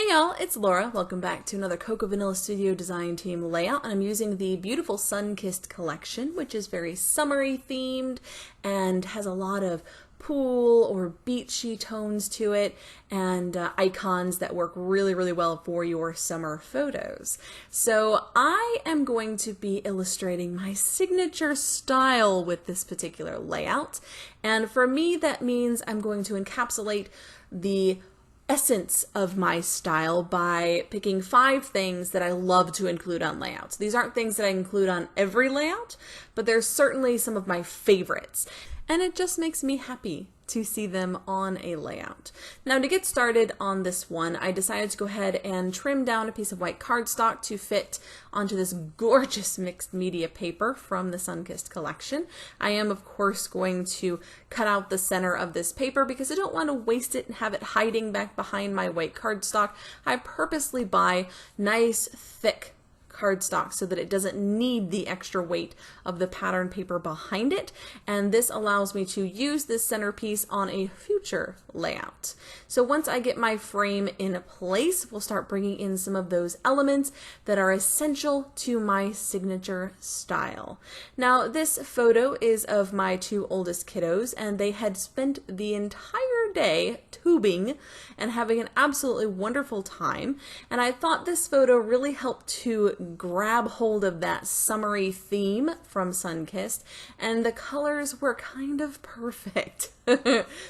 Hey y'all, it's Laura. Welcome back to another Cocoa Vanilla Studio Design Team layout, and I'm using the beautiful Sunkissed collection, which is very summery themed and has a lot of pool or beachy tones to it, and icons that work really well for your summer photos. So I am going to be illustrating my signature style with this particular layout, and for me that means I'm going to encapsulate the essence of my style by picking 5 things that I love to include on layouts. These aren't things that I include on every layout, but they're certainly some of my favorites. And it just makes me happy to see them on a layout. Now, to get started on this one, I decided to go ahead and trim down a piece of white cardstock to fit onto this gorgeous mixed media paper from the Sunkissed collection. I am, of course, going to cut out the center of this paper because I don't want to waste it and have it hiding back behind my white cardstock. I purposely buy nice, thick cardstock so that it doesn't need the extra weight of the pattern paper behind it, and this allows me to use this centerpiece on a future layout. So once I get my frame in place, we'll start bringing in some of those elements that are essential to my signature style. Now, this photo is of my 2 oldest kiddos, and they had spent the entire day tubing and having an absolutely wonderful time, and I thought this photo really helped to grab hold of that summery theme from Sunkissed, and the colors were kind of perfect.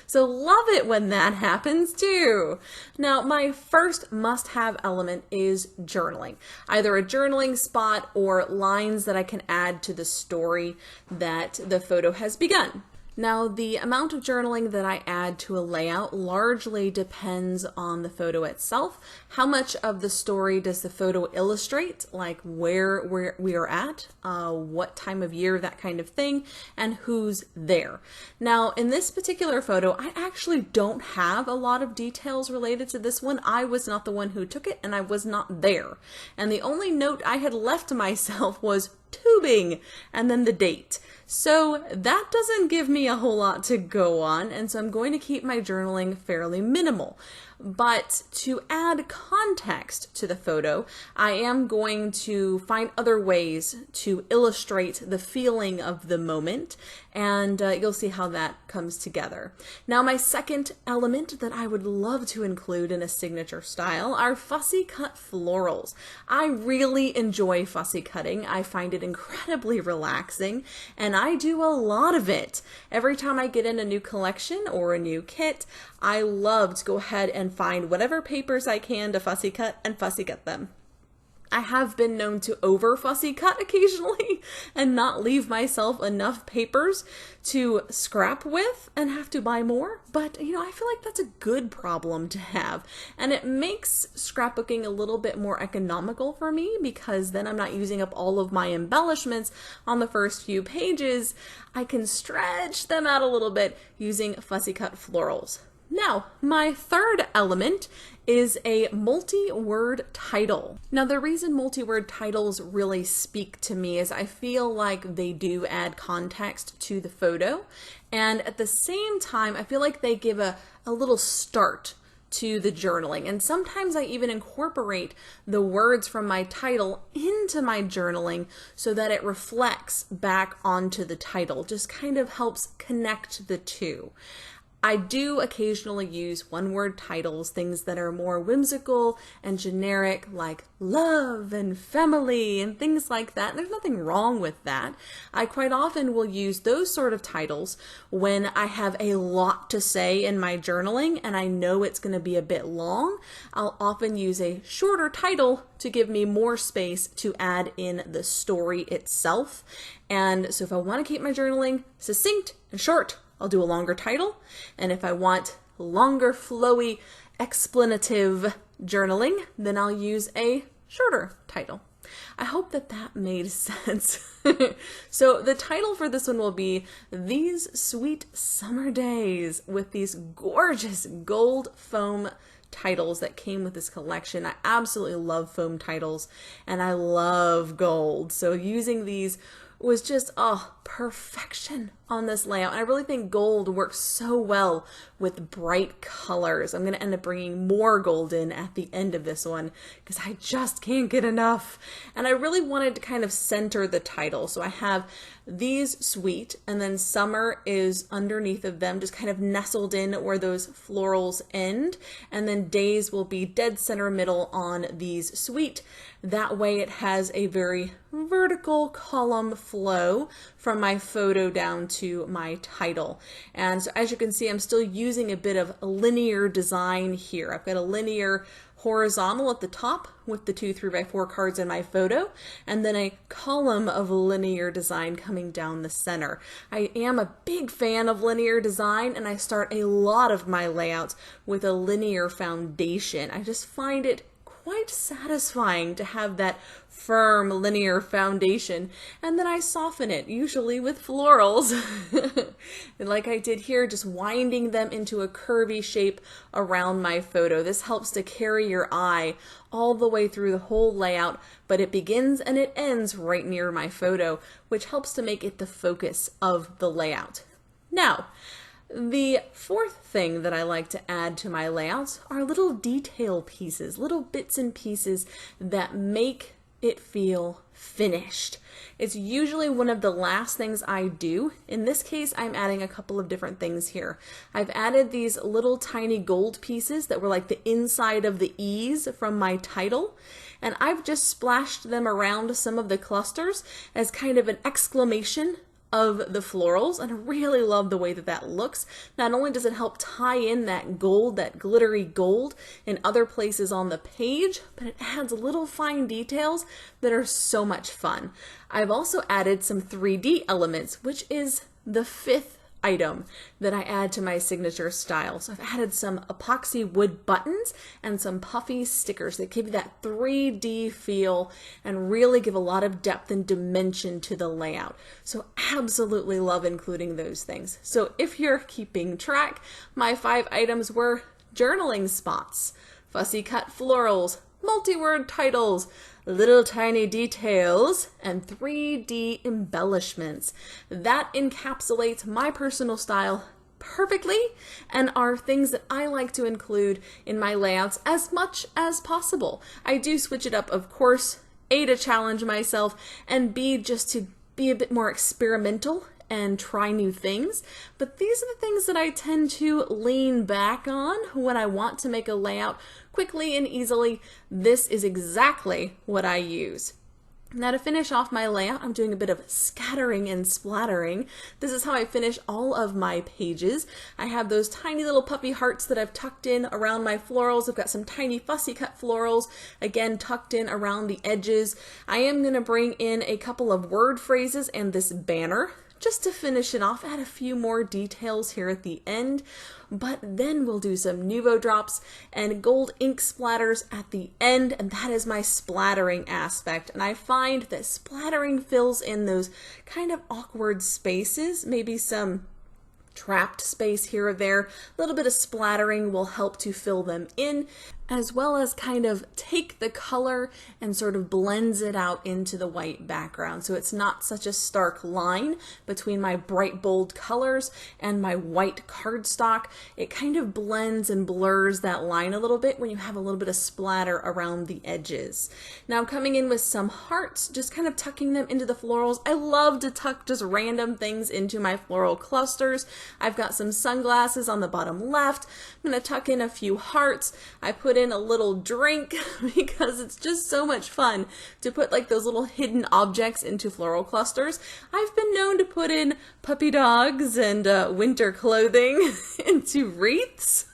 So love it when that happens too. Now, my first must-have element is journaling. Either a journaling spot or lines that I can add to the story that the photo has begun. Now, the amount of journaling that I add to a layout largely depends on the photo itself. How much of the story does the photo illustrate, like where we are at, what time of year, that kind of thing, and who's there. Now, in this particular photo, I actually don't have a lot of details related to this one. I was not the one who took it, and I was not there. And the only note I had left to myself was tubing and then the date. So that doesn't give me a whole lot to go on, and so I'm going to keep my journaling fairly minimal. But to add context to the photo, I am going to find other ways to illustrate the feeling of the moment, and you'll see how that comes together. Now, my second element that I would love to include in a signature style are fussy cut florals. I really enjoy fussy cutting. I find it incredibly relaxing, and I do a lot of it. Every time I get in a new collection or a new kit, I love to go ahead and find whatever papers I can to fussy cut and fussy cut them. I have been known to over fussy cut occasionally and not leave myself enough papers to scrap with and have to buy more, but I feel like that's a good problem to have, and it makes scrapbooking a little bit more economical for me because then I'm not using up all of my embellishments on the first few pages. I can stretch them out a little bit using fussy cut florals. Now, my third element is a multi-word title. Now, the reason multi-word titles really speak to me is I feel like they do add context to the photo, and at the same time, I feel like they give a little start to the journaling, and sometimes I even incorporate the words from my title into my journaling so that it reflects back onto the title, just kind of helps connect the two. I do occasionally use one-word titles, things that are more whimsical and generic, like love and family and things like that. There's nothing wrong with that. I quite often will use those sort of titles when I have a lot to say in my journaling and I know it's going to be a bit long. I'll often use a shorter title to give me more space to add in the story itself. And so if I want to keep my journaling succinct and short, I'll do a longer title, and if I want longer, flowy, explanative journaling, then I'll use a shorter title. I hope that made sense. So the title for this one will be These Sweet Summer Days, with these gorgeous gold foam titles that came with this collection. I absolutely love foam titles, and I love gold. So using these was just, oh, perfection on this layout. And I really think gold works so well with bright colors. I'm going to end up bringing more gold in at the end of this one because I just can't get enough. And I really wanted to kind of center the title. So I have these sweet, and then summer is underneath of them, just kind of nestled in where those florals end. And then days will be dead center middle on these sweet. That way it has a very vertical column flow from my photo down to my title. And so as you can see, I'm still using a bit of linear design here. I've got a linear horizontal at the top with the 2 3x4 cards in my photo, and then a column of linear design coming down the center. I am a big fan of linear design, and I start a lot of my layouts with a linear foundation. I just find it quite satisfying to have that firm linear foundation, and then I soften it, usually with florals. And like I did here, just winding them into a curvy shape around my photo. This helps to carry your eye all the way through the whole layout, but it begins and it ends right near my photo, which helps to make it the focus of the layout. Now, the fourth thing that I like to add to my layouts are little detail pieces, little bits and pieces that make it feel finished. It's usually one of the last things I do. In this case, I'm adding a couple of different things here. I've added these little tiny gold pieces that were like the inside of the E's from my title, and I've just splashed them around some of the clusters as kind of an exclamation of the florals, and I really love the way that that looks. Not only does it help tie in that gold, that glittery gold in other places on the page, but it adds little fine details that are so much fun. I've also added some 3D elements, which is the fifth item that I add to my signature style. So I've added some epoxy wood buttons and some puffy stickers that give you that 3D feel and really give a lot of depth and dimension to the layout. So absolutely love including those things. So if you're keeping track, my 5 items were journaling spots, fussy cut florals, multi-word titles, little tiny details, and 3D embellishments. That encapsulates my personal style perfectly and are things that I like to include in my layouts as much as possible. I do switch it up, of course, A, to challenge myself, and B, just to be a bit more experimental and try new things. But these are the things that I tend to lean back on when I want to make a layout quickly and easily. This is exactly what I use. Now to finish off my layout, I'm doing a bit of scattering and splattering. This is how I finish all of my pages. I have those tiny little puppy hearts that I've tucked in around my florals. I've got some tiny fussy cut florals, again tucked in around the edges. I am going to bring in a couple of word phrases and this banner just to finish it off. Add a few more details here at the end, but then we'll do some Nuvo drops and gold ink splatters at the end, and that is my splattering aspect. And I find that splattering fills in those kind of awkward spaces, maybe some trapped space here or there. A little bit of splattering will help to fill them in, as well as kind of take the color and sort of blends it out into the white background. So it's not such a stark line between my bright bold colors and my white cardstock. It kind of blends and blurs that line a little bit when you have a little bit of splatter around the edges. Now coming in with some hearts, just kind of tucking them into the florals. I love to tuck just random things into my floral clusters. I've got some sunglasses on the bottom left. I'm going to tuck in a few hearts. I put in a little drink because it's just so much fun to put like those little hidden objects into floral clusters. I've been known to put in puppy dogs and winter clothing into wreaths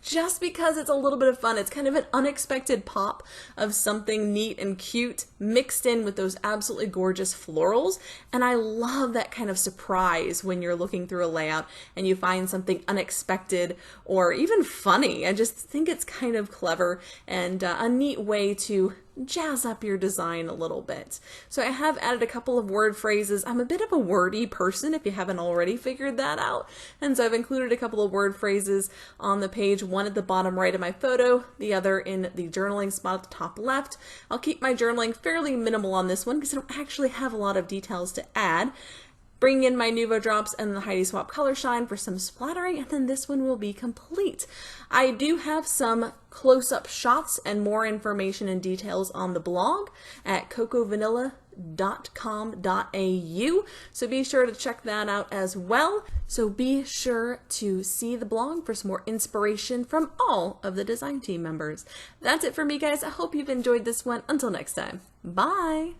just because it's a little bit of fun. It's kind of an unexpected pop of something neat and cute mixed in with those absolutely gorgeous florals. And I love that kind of surprise when you're looking through a layout and you find something unexpected or even funny. I just think it's kind of clever and a neat way to jazz up your design a little bit. So I have added a couple of word phrases. I'm a bit of a wordy person if you haven't already figured that out. And so I've included a couple of word phrases on the page, one at the bottom right of my photo, the other in the journaling spot at the top left. I'll keep my journaling fairly minimal on this one because I don't actually have a lot of details to add. Bring in my Nuvo drops and the Heidi Swapp Color Shine for some splattering, and then this one will be complete. I do have some close-up shots and more information and details on the blog at cocovanilla.com.au, so be sure to check that out as well. So be sure to see the blog for some more inspiration from all of the design team members. That's it for me, guys. I hope you've enjoyed this one. Until next time, bye!